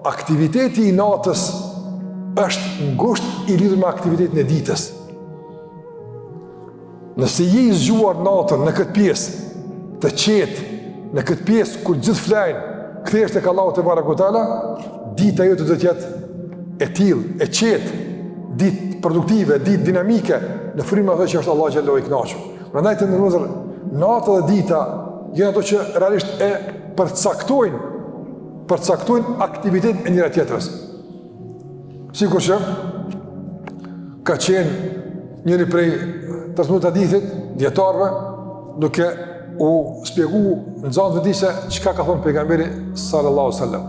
aktiviteti i natës është ngusht i lidhur me aktivitetin e ditës. Nëse je i zgjuar natën në këtë pjesë të qetë, në këtë pjesë kur gjithë flajnë, kthehesh tek Allahu te barekutaala, dita jote do të jetë e tillë, e qetë, ditë produktive, ditë dinamike, në frymën ato që është Allah xhallahu i kënaqur. Prandaj të ndërrozë nata dhe dita janë ato që realisht e përcaktojnë aktivitetin e njëra tjetrës. Sikur që ka qenë njëri prej transmetuar hadithit dietarëve duke u shpjegu në zonë të se çka ka thonë pejgamberi sallallahu alaihi wasallam.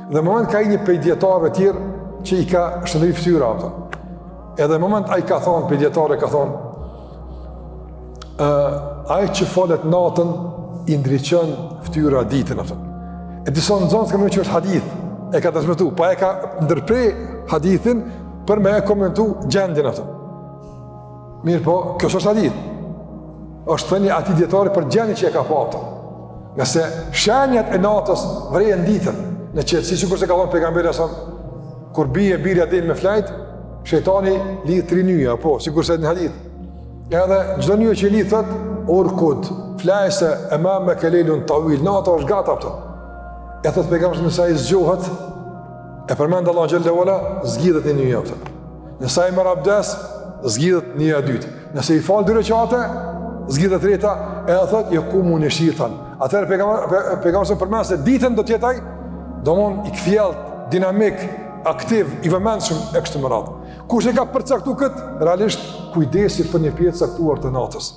Dhe në moment ka një prej dietarëve tjerë që i ka shëndëri fytyra ato. Edhe në moment ai ka thonë prej dietarëve ka thonë ai që falet natën i ndriçon fytyra ditën ato. E disa në zonë s'ka më që është hadith, e ka transmetuar, pa e ka ndërprej hadithin për me e komentu gjendjen ato. Mirë po, kjo është hadith. Është thënie atij dietari për gjendjen që e ka pasur. Nëse shenjat e natës vrejnë ditën, në qetësi sikur se ka thënë pejgamberi sa kur bie birja del me flajt, shejtani lidh tri nyja, po, sikur se në hadith. Edhe çdo nyje që lidh thot urkud, flajse amama kalelun tawil, nata është gata ato. E thot pejgamberi nëse ai zgjohet, e përmend Allah xhallahu ala, zgjidhet në nyja ato. Nëse ai merr abdes, zgjidhet nyja e dytë. Nëse i fal dy rekate, zgjidhet treta, e thot yaqumu nishitan. Atëherë pejgamberi përmend se ditën do të jetë ai domon i kthjellët, dinamik, aktiv, i vëmendshëm e kështu me radhë. Kush e ka përcaktuar këtë, realisht kujdesi për një pjesë caktuar të natës.